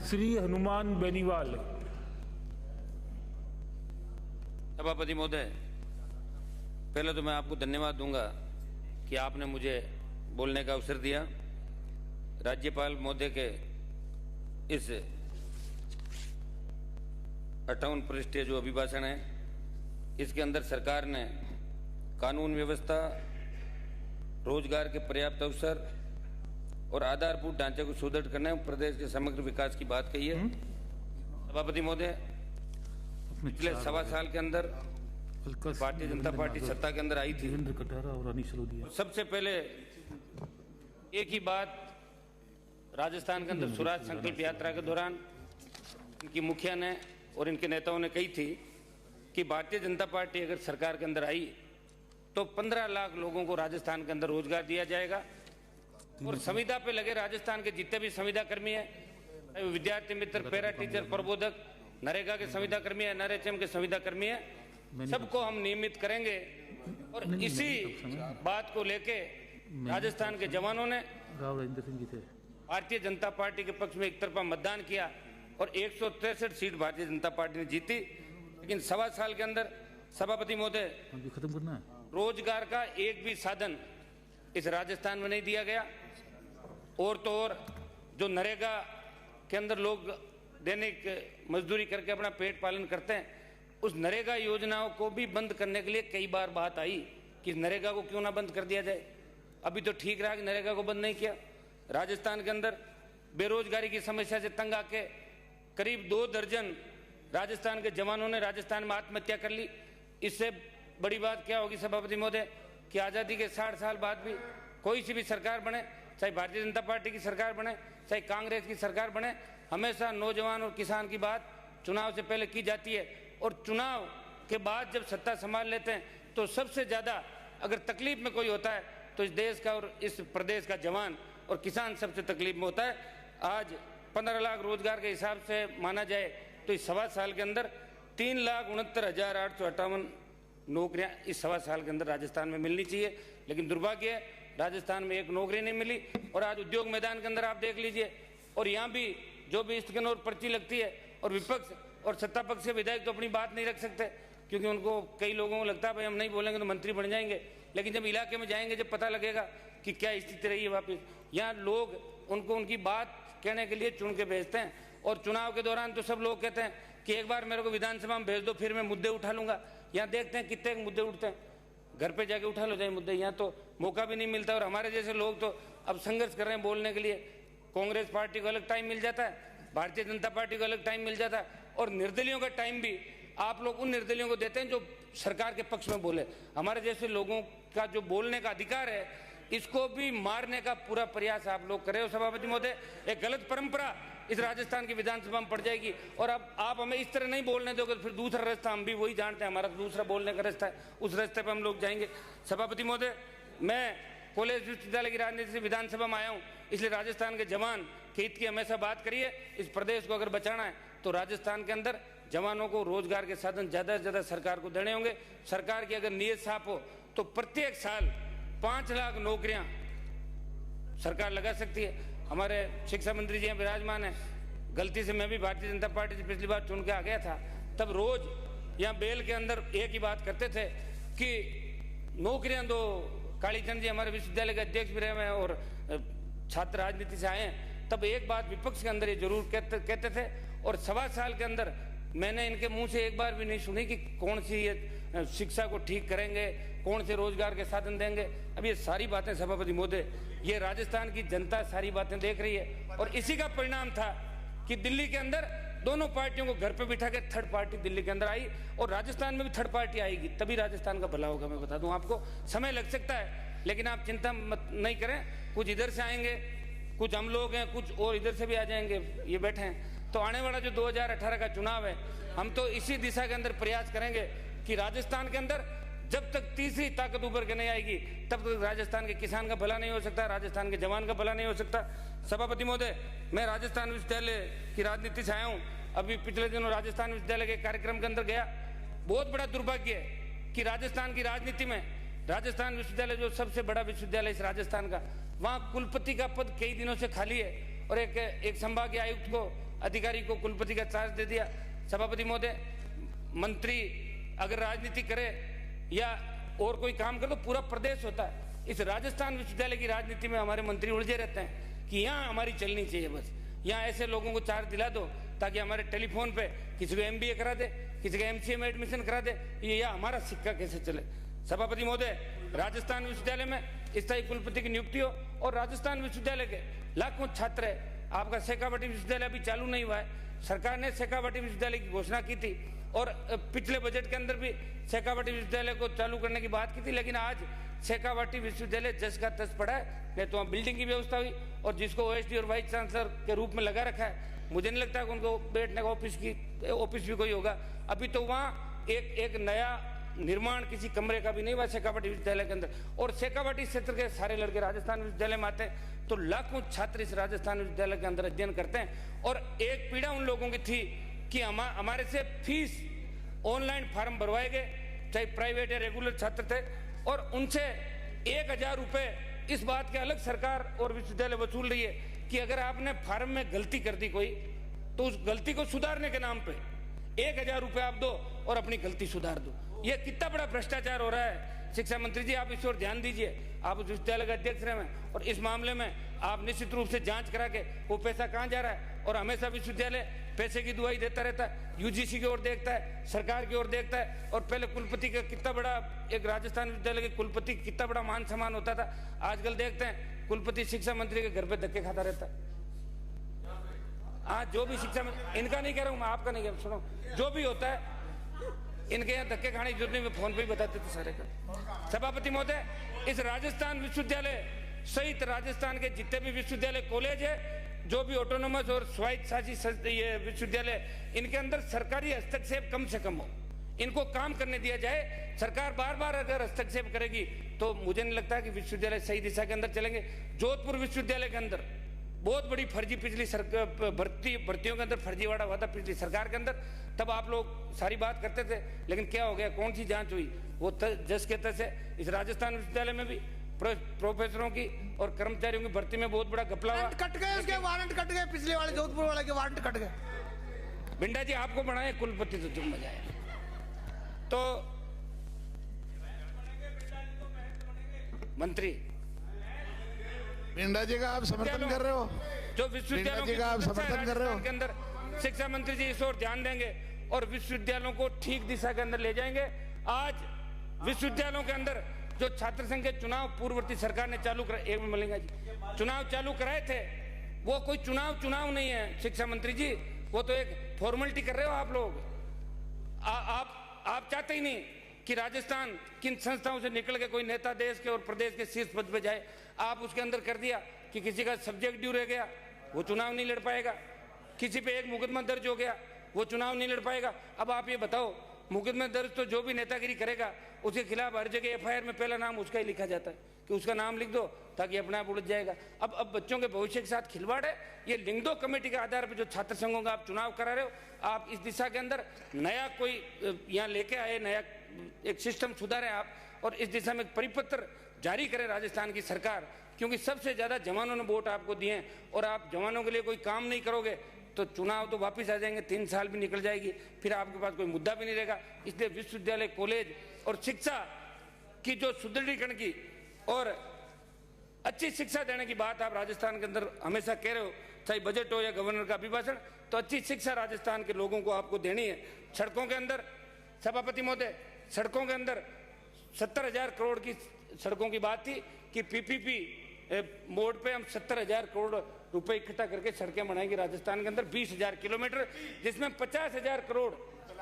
श्री हनुमान बेनीवाल। सभापति महोदय, पहले तो मैं आपको धन्यवाद दूंगा कि आपने मुझे बोलने का अवसर दिया। राज्यपाल महोदय के इस 58 पृष्ठीय जो अभिभाषण है, इसके अंदर सरकार ने कानून व्यवस्था, रोजगार के पर्याप्त अवसर और आधारभूत ढांचे को सुदृढ़ करने और प्रदेश के समग्र विकास की बात कही है। सभापति महोदय, पिछले सवा साल के अंदर भारतीय जनता पार्टी सत्ता के अंदर आई थी। सबसे पहले एक ही बात राजस्थान के अंदर स्वराज संकल्प यात्रा के दौरान इनकी मुखिया ने और इनके नेताओं ने कही थी कि भारतीय जनता पार्टी अगर सरकार के अंदर आई तो 15 लाख लोगों को राजस्थान के अंदर रोजगार दिया जाएगा और संविदा पे लगे राजस्थान के जितने भी संविदा कर्मी है, विद्यार्थी मित्र, पैरा टीचर, प्रबोधक, नरेगा के संविदा कर्मी है, नरेचम के संविदा कर्मी है, सबको हम नियमित करेंगे। और इसी बात को लेके राजस्थान के जवानों ने भारतीय जनता पार्टी के पक्ष में एक तरफा मतदान किया और 163 सीट भारतीय जनता पार्टी ने जीती। लेकिन सवा साल के अंदर सभापति महोदय, रोजगार का एक भी साधन इस राजस्थान में नहीं दिया गया। और तो और जो नरेगा के अंदर लोग दैनिक मजदूरी करके अपना पेट पालन करते हैं, उस नरेगा योजनाओं को भी बंद करने के लिए कई बार बात आई कि नरेगा को क्यों ना बंद कर दिया जाए। अभी तो ठीक रहा कि नरेगा को बंद नहीं किया। राजस्थान के अंदर बेरोजगारी की समस्या से तंग आके करीब 2 दर्जन राजस्थान के जवानों ने राजस्थान में आत्महत्या कर ली। इससे बड़ी बात क्या होगी सभापति महोदय कि आज़ादी के 60 साल बाद भी कोई सी भी सरकार बने, चाहे भारतीय जनता पार्टी की सरकार बने, चाहे कांग्रेस की सरकार बने, हमेशा नौजवान और किसान की बात चुनाव से पहले की जाती है। और चुनाव के बाद जब सत्ता संभाल लेते हैं तो सबसे ज़्यादा अगर तकलीफ में कोई होता है तो इस देश का और इस प्रदेश का जवान और किसान सबसे तकलीफ में होता है। आज 15 लाख रोजगार के हिसाब से माना जाए तो इस सवा साल के अंदर 3,69,858 नौकरियां इस सवा साल के अंदर राजस्थान में मिलनी चाहिए। लेकिन दुर्भाग्य है, राजस्थान में एक नौकरी नहीं मिली। और आज उद्योग मैदान के अंदर आप देख लीजिए, और यहाँ भी जो भी स्टैंड और पर्ची लगती है, और विपक्ष और सत्ता पक्ष के विधायक तो अपनी बात नहीं रख सकते क्योंकि उनको कई लोगों को लगता है भाई हम नहीं बोलेंगे तो मंत्री बन जाएंगे। लेकिन जब इलाके में जाएंगे, जब पता लगेगा कि क्या स्थिति रही है वापिस, यहाँ लोग उनको उनकी बात कहने के लिए चुन के भेजते हैं। और चुनाव के दौरान तो सब लोग कहते हैं कि एक बार मेरे को विधानसभा में भेज दो, फिर मैं मुद्दे उठा लूंगा। यहाँ देखते हैं कितने मुद्दे उठते हैं, घर पे जाके उठा लो जाए मुद्दे, यहाँ तो मौका भी नहीं मिलता। और हमारे जैसे लोग तो अब संघर्ष कर रहे हैं बोलने के लिए। कांग्रेस पार्टी को अलग टाइम मिल जाता है, भारतीय जनता पार्टी को अलग टाइम मिल जाता है, और निर्दलियों का टाइम भी आप लोग उन निर्दलियों को देते हैं जो सरकार के पक्ष में बोले। हमारे जैसे लोगों का जो बोलने का अधिकार है, इसको भी मारने का पूरा प्रयास आप लोग करे हो सभापति महोदय। एक गलत परंपरा इस राजस्थान की विधानसभा में पड़ जाएगी। और अब आप हमें इस तरह नहीं बोलने दोगे, फिर दूसरा रास्ता हम भी वही जानते हैं, हमारा दूसरा बोलने का रास्ता है, उस रास्ते पर हम लोग जाएंगे। सभापति महोदय, मैं कॉलेज विश्वविद्यालय की राजनीति से विधानसभा में आया हूँ, इसलिए राजस्थान के जवान के हित की हमेशा बात करिए। इस प्रदेश को अगर बचाना है तो राजस्थान के अंदर जवानों को रोजगार के साधन ज़्यादा से ज़्यादा सरकार को देने होंगे। सरकार की अगर नीयत साफ हो तो प्रत्येक साल 5 लाख नौकरियां सरकार लगा सकती है। हमारे शिक्षा मंत्री जी यहाँ विराजमान है, गलती से मैं भी भारतीय जनता पार्टी से पिछली बार चुन के आ गया था, तब रोज यहाँ बेल के अंदर एक ही बात करते थे कि नौकरियां दो। कालीचंद जी हमारे विश्वविद्यालय के अध्यक्ष भी रहे हैं और छात्र राजनीति से आए हैं, तब एक बात विपक्ष के अंदर ये जरूर कहते थे। और सवा साल के अंदर मैंने इनके मुंह से एक बार भी नहीं सुनी कि कौन सी ये शिक्षा को ठीक करेंगे, कौन से रोजगार के साधन देंगे। अब ये सारी बातें सभापति महोदय, ये राजस्थान की जनता सारी बातें देख रही है। और इसी का परिणाम था कि दिल्ली के अंदर दोनों पार्टियों को घर पे बिठा के थर्ड पार्टी दिल्ली के अंदर आई, और राजस्थान में भी थर्ड पार्टी आएगी, तभी राजस्थान का भला होगा। मैं बता दूं आपको, समय लग सकता है, लेकिन आप चिंता मत नहीं करें। कुछ इधर से आएंगे, कुछ हम लोग हैं, कुछ और इधर से भी आ जाएंगे, ये बैठे हैं। तो आने वाला जो 2018 का चुनाव है, हम तो इसी दिशा के अंदर प्रयास करेंगे कि राजस्थान के अंदर जब तक तीसरी ताकत उभर के नहीं आएगी तब तक राजस्थान के किसान का भला नहीं हो सकता, राजस्थान के जवान का भला नहीं हो सकता। सभापति महोदय, मैं राजस्थान विश्वविद्यालय की राजनीति से आया हूँ। अभी पिछले दिनों राजस्थान विश्वविद्यालय के कार्यक्रम के अंदर गया। बहुत बड़ा दुर्भाग्य है कि राजस्थान की राजनीति में राजस्थान विश्वविद्यालय जो सबसे बड़ा विश्वविद्यालय इस राजस्थान का, वहाँ कुलपति का पद कई दिनों से खाली है और एक संभागीय आयुक्त को अधिकारी को कुलपति का चार्ज दे दिया। सभापति महोदय, मंत्री अगर राजनीति करे या और कोई काम करे तो पूरा प्रदेश होता है। इस राजस्थान विश्वविद्यालय की राजनीति में हमारे मंत्री उलझे रहते हैं कि यहाँ हमारी चलनी चाहिए, बस यहाँ ऐसे लोगों को चार्ज दिला दो ताकि हमारे टेलीफोन पे किसी को MBA करा दे, किसी का MCA में एडमिशन करा दे, ये या हमारा सिक्का कैसे चले। सभापति महोदय, राजस्थान विश्वविद्यालय में स्थायी कुलपति की नियुक्ति हो और राजस्थान विश्वविद्यालय के लाखों छात्र है। आपका शेखावाटी विश्वविद्यालय अभी चालू नहीं हुआ है। सरकार ने शेखावाटी विश्वविद्यालय की घोषणा की थी और पिछले बजट के अंदर भी शेखावाटी विश्वविद्यालय को चालू करने की बात की थी, लेकिन आज शेखावाटी विश्वविद्यालय जस का तस पड़ा है। नहीं तो वहाँ बिल्डिंग की व्यवस्था हुई और जिसको OSD और वाइस चांसलर के रूप में लगा रखा है, मुझे नहीं लगता कि उनको बैठने का ऑफिस भी कोई होगा। अभी तो वहाँ एक नया निर्माण किसी कमरे का भी नहीं हुआ शेखावाटी विश्वविद्यालय के अंदर। और शेखावाटी क्षेत्र के सारे लड़के राजस्थान विश्वविद्यालय में आते हैं, तो लाखों छात्र इस राजस्थान विश्वविद्यालय के अंदर अध्ययन करते हैं। और एक पीड़ा उन लोगों की थी कि हमारे से फीस ऑनलाइन फार्म भरवाए गए, चाहे प्राइवेट या रेगुलर छात्र थे, और उनसे 1000 रुपये इस बात के अलग सरकार और विश्वविद्यालय वसूल रही है कि अगर आपने फार्म में गलती कर दी कोई, तो उस गलती को सुधारने के नाम पे 1000 रुपये आप दो और अपनी गलती सुधार दो। ये कितना बड़ा भ्रष्टाचार हो रहा है। शिक्षा मंत्री जी, आप इस ओर ध्यान दीजिए, आप उस विश्वविद्यालय के अध्यक्ष रहे हैं और इस मामले में आप निश्चित रूप से जांच करा के वो पैसा कहाँ जा रहा है। और हमेशा विश्वविद्यालय पैसे की दुआई देता रहता है, UGC की ओर देखता है, सरकार की ओर देखता है। और पहले कुलपति का कितना बड़ा, एक राजस्थान विश्वविद्यालय के कुलपति कितना बड़ा मान सम्मान होता था, आजकल देखते हैं कुलपति शिक्षा मंत्री के घर पे धक्के खाता रहता है। आज जो भी शिक्षा मंत्री, इनका नहीं कह रहा हूँ मैं, आपका नहीं कह रहा, सुनो, जो भी होता है इनके यहाँ धक्के खाने की जरूरत नहीं, मैं फोन पे ही बताते थे सारे का। सभापति महोदय, इस राजस्थान विश्वविद्यालय सहित राजस्थान के जितने भी विश्वविद्यालय कॉलेज है, जो भी ऑटोनोमस और स्वायत्त शासी ये विश्वविद्यालय, इनके अंदर सरकारी हस्तक्षेप कम से कम हो, इनको काम करने दिया जाए। सरकार बार बार अगर हस्तक्षेप करेगी तो मुझे नहीं लगता कि विश्वविद्यालय सही दिशा के अंदर चलेंगे। जोधपुर विश्वविद्यालय के अंदर बहुत बड़ी फर्जी पिछली भर्तियों के अंदर फर्जीवाड़ा हुआ था पिछली सरकार के अंदर, तब आप लोग सारी बात करते थे, लेकिन क्या हो गया, कौन सी जांच हुई, वो जस के तस है। इस राजस्थान विश्वविद्यालय में भी प्रोफेसरों की और कर्मचारियों की भर्ती में बहुत बड़ा घपला हुआ, कट गए, उसके वारंट कट गए, पिछले वाले जोधपुर वाले के वारंट कट गए। भिंडा जी आपको बनाए कुलपति तो तुम मजा आया। तो मंत्री भिंडा जी का आप समर्थन कर रहे हो, जो विश्वविद्यालयों जी का आप समर्थन कर रहे हो के अंदर शिक्षा मंत्री जी इस ओर ध्यान देंगे और विश्वविद्यालयों को ठीक दिशा के अंदर ले जाएंगे। आज विश्वविद्यालयों के अंदर जो छात्र संघ के चुनाव पूर्ववर्ती सरकार ने चालू कराए, एक मिनट मिलेंगे जी, चुनाव चालू कराए थे, वो कोई चुनाव नहीं है शिक्षा मंत्री जी, वो तो एक फॉर्मेलिटी कर रहे हो आप लोग। आप चाहते ही नहीं कि राजस्थान किन संस्थाओं से निकल के कोई नेता देश के और प्रदेश के शीर्ष पद पे जाए। आप उसके अंदर कर दिया कि किसी का सब्जेक्ट ड्यू रह गया, वो चुनाव नहीं लड़ पाएगा, किसी पे एक मुकदमा दर्ज हो गया, वो चुनाव नहीं लड़ पाएगा। अब आप ये बताओ, मुकदमा दर्ज तो जो भी नेतागिरी करेगा उसके खिलाफ हर जगह FIR में पहला नाम उसका ही लिखा जाता है कि उसका नाम लिख दो ताकि अपने आप उलझ जाएगा। अब बच्चों के भविष्य के साथ खिलवाड़ है। ये लिंग दो कमेटी के आधार पर जो छात्र संघों का आप चुनाव करा रहे हो, आप इस दिशा के अंदर नया कोई यहाँ लेके आए, नया एक सिस्टम सुधारें आप, और इस दिशा में परिपत्र जारी करे राजस्थान की सरकार, क्योंकि सबसे ज्यादा जवानों ने वोट आपको दिए हैं और आप जवानों के लिए कोई काम नहीं करोगे तो चुनाव तो वापस आ जाएंगे, 3 साल भी निकल जाएगी, फिर आपके पास कोई मुद्दा भी नहीं रहेगा। इसलिए विश्वविद्यालय, कॉलेज और शिक्षा की जो सुदृढ़ीकरण की और अच्छी शिक्षा देने की बात आप राजस्थान के अंदर हमेशा कह रहे हो, चाहे बजट हो या गवर्नर का अभिभाषण, तो अच्छी शिक्षा राजस्थान के लोगों को आपको देनी है। सड़कों के अंदर, सभापति महोदय, सड़कों के अंदर 70,000 करोड़ की सड़कों की बात थी कि PPP मोड पे हम 70,000 करोड़ रुपए इकट्ठा करके सड़कें बनाएंगे राजस्थान के अंदर 20,000 किलोमीटर, जिसमें 50,000 करोड़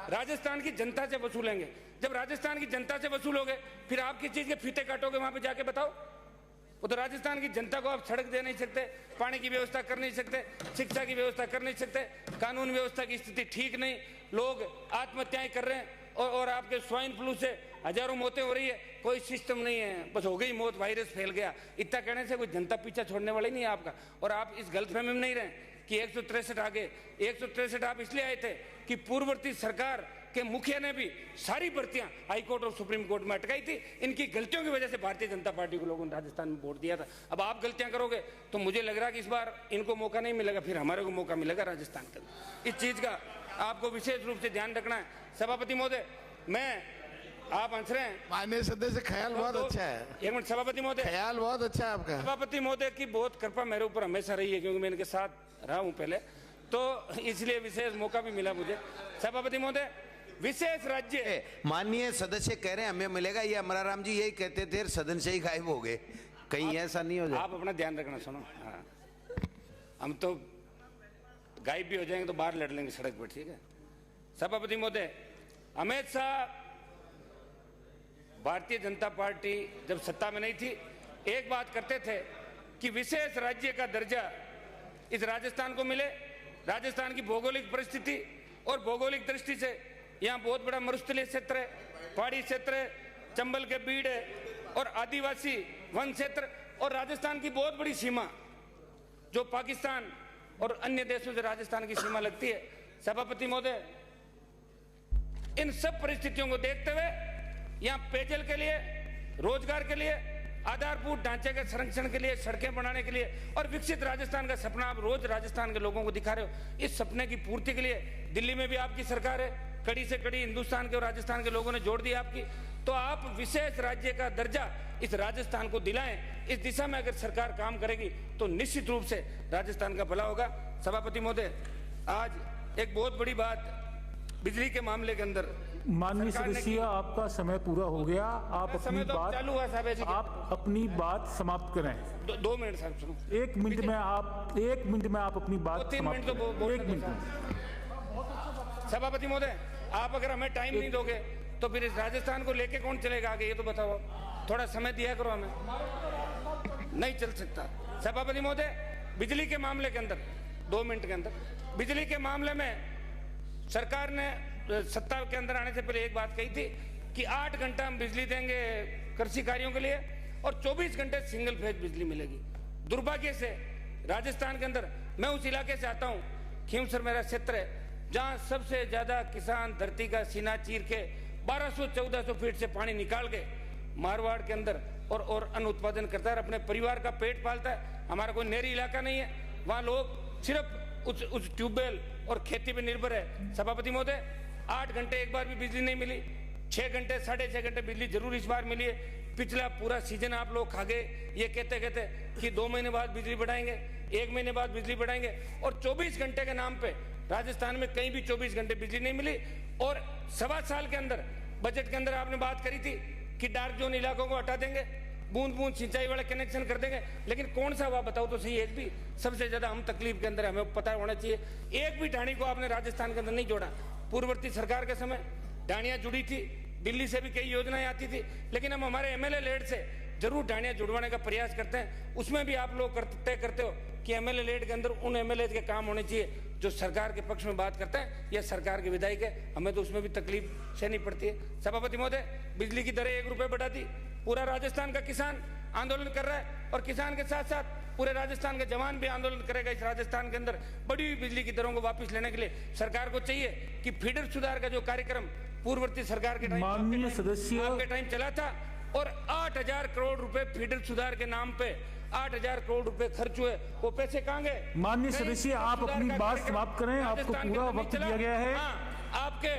राजस्थान की जनता से वसूलेंगे। जब राजस्थान की जनता से वसूलोगे फिर आप किस चीज के फीते काटोगे वहां पे जाके बताओ। वो तो राजस्थान की जनता को आप सड़क दे नहीं सकते, पानी की व्यवस्था कर नहीं सकते, शिक्षा की व्यवस्था कर नहीं सकते, कानून व्यवस्था की स्थिति ठीक नहीं, लोग आत्महत्याएं कर रहे हैं और आपके स्वाइन फ्लू से हजारों मौतें हो रही है, कोई सिस्टम नहीं है, बस हो गई मौत, वायरस फैल गया। इतना कहने से कोई जनता पीछा छोड़ने वाली नहीं है आपका। और आप इस गलतफहमी में नहीं रहे कि 163 आ गए। 163 आप इसलिए आए थे कि पूर्ववर्ती सरकार के मुखिया ने भी सारी भर्तियां हाईकोर्ट और सुप्रीम कोर्ट में अटकाई थी। इनकी गलतियों की वजह से भारतीय जनता पार्टी को लोगों ने राजस्थान में वोट दिया था। अब आप गलतियां करोगे तो मुझे लग रहा है कि इस बार इनको मौका नहीं मिलेगा, फिर हमारे को मौका मिलेगा राजस्थान के अंदर। इस चीज का आपको विशेष रूप से ध्यान रखना है। सभापति महोदय, मैं आप हंस रहे हैं, माननीय सदस्य खयाल बहुत अच्छा है। एक मिनट सभापति महोदय, ख्याल बहुत अच्छा है आपका। सभापति महोदय की बहुत कृपा मेरे ऊपर हमेशा रही है, क्योंकि मैं इनके साथ रहा हूं पहले, तो इसलिए विशेष मौका भी मिला मुझे। सभापति महोदय, विशेष राज्य माननीय सदस्य कह रहे हैं हमें मिलेगा, ये अमराराम जी यही कहते थे, सदन से ही गायब हो गए, कहीं ऐसा नहीं हो जाए। आप अपना ध्यान रखना। सुनो, हाँ, हम तो गायब भी हो जाएंगे तो बाहर लड़ लेंगे सड़क पर, ठीक है। सभापति महोदय, अमित शाह, भारतीय जनता पार्टी जब सत्ता में नहीं थी, एक बात करते थे कि विशेष राज्य का दर्जा इस राजस्थान को मिले। राजस्थान की भौगोलिक परिस्थिति और भौगोलिक दृष्टि से यहाँ बहुत बड़ा मरुस्थलीय क्षेत्र है, पहाड़ी क्षेत्र है, चंबल के बीड़ है और आदिवासी वन क्षेत्र, और राजस्थान की बहुत बड़ी सीमा जो पाकिस्तान और अन्य देशों से राजस्थान की सीमा लगती है। सभापति महोदय, इन सब परिस्थितियों को देखते हुए यहाँ पेयजल के लिए, रोजगार के लिए, आधारभूत ढांचे के संरक्षण के लिए, सड़कें बनाने के लिए और विकसित राजस्थान का सपना आप रोज राजस्थान के लोगों को दिखा रहे हो। इस सपने की पूर्ति के लिए दिल्ली में भी आपकी सरकार है, कड़ी से कड़ी हिंदुस्तान के और राजस्थान के लोगों ने जोड़ दी आपकी, तो आप विशेष राज्य का दर्जा इस राजस्थान को दिलाएं। इस दिशा में अगर सरकार काम करेगी तो निश्चित रूप से राजस्थान का भला होगा। सभापति महोदय, आज एक बहुत बड़ी बात बिजली के मामले के अंदर, माननीय सदस्य, आपका समय पूरा हो गया। आप अपनी तो बात चालू हुआ साहब, ऐसे आप अपनी बात समाप्त करें। 2 मिनट साहब, सुनो। 1 मिनट में आप अपनी बात 3 मिनट तो समाप्त करें। 1 मिनट। सभापति महोदय, आप अगर हमें टाइम नहीं दोगे तो फिर इस राजस्थान को लेके कौन चलेगा आगे, ये तो बताओ। थोड़ा समय दिया करो हमें, नहीं चल सकता। सभापति महोदय, बिजली के मामले के अंदर 2 मिनट के अंदर, बिजली के मामले में सरकार ने सत्ता के अंदर आने से पहले एक बात कही थी कि 8 घंटा हम बिजली देंगे कृषि कार्यों के लिए और 24 घंटे सिंगल फेज बिजली मिलेगी। दुर्भाग्य से राजस्थान के अंदर, मैं उस इलाके से आता हूँ, खींवसर मेरा क्षेत्र है, जहाँ सबसे ज्यादा किसान धरती का सीना चीर के 1200-1400 फीट से पानी निकाल के मारवाड़ के अंदर और अन्न उत्पादन करता है और अपने परिवार का पेट पालता है। हमारा कोई नहरी इलाका नहीं है, वहाँ लोग सिर्फ उस ट्यूबवेल और खेती पे निर्भर है। सभापति महोदय, 8 घंटे एक बार भी बिजली नहीं मिली, 6 घंटे 6.5 घंटे बिजली जरूर इस बार मिली है। पिछला पूरा सीजन आप लोग खा गए ये कहते कहते कि 2 महीने बाद बिजली बढ़ाएंगे, 1 महीने बाद बिजली बढ़ाएंगे, और 24 घंटे के नाम पे राजस्थान में कहीं भी 24 घंटे बिजली नहीं मिली। और 1.25 साल के अंदर बजट के अंदर आपने बात करी थी कि डार्क जोन इलाकों को हटा देंगे, बूंद बूंद सिंचाई वाले कनेक्शन कर देंगे, लेकिन कौन सा हुआ बताओ तो सही। एक भी, सबसे ज्यादा हम तकलीफ के अंदर, हमें पता होना चाहिए, एक भी ढाणी को आपने राजस्थान के अंदर नहीं जोड़ा। पूर्ववर्ती सरकार के समय ढाणियां जुड़ी थी, दिल्ली से भी कई योजनाएं आती थी, लेकिन हम हमारे एमएलए लेड से जरूर ढाणियां जुड़वाने का प्रयास करते हैं। उसमें भी आप लोग तय करते हो कि एमएलए लेड के अंदर उन एमएलए के काम होने चाहिए जो सरकार के पक्ष में बात करते हैं या सरकार के विधायक है, हमें तो उसमें भी तकलीफ सहनी पड़ती है। सभापति महोदय, बिजली की दरें 1 रुपये बढ़ा दी, पूरा राजस्थान का किसान आंदोलन कर रहा है और किसान के साथ साथ पूरे राजस्थान के जवान भी आंदोलन करेगा इस राजस्थान के अंदर बढ़ी हुई बिजली की दरों को वापस लेने के लिए। सरकार को चाहिए कि फीडर सुधार का जो कार्यक्रम पूर्ववर्ती सरकार के टाइम, माननीय सदस्य, आपके टाइम चला था और 8000 करोड़ रुपए फीडर सुधार के नाम पे 8000 करोड़ रुपए खर्च हुए, वो पैसे कहाँ गए? माननीय सदस्य, आप अपनी बात समाप्त करें, आपको पूरा वक्त दिया गया है। आपके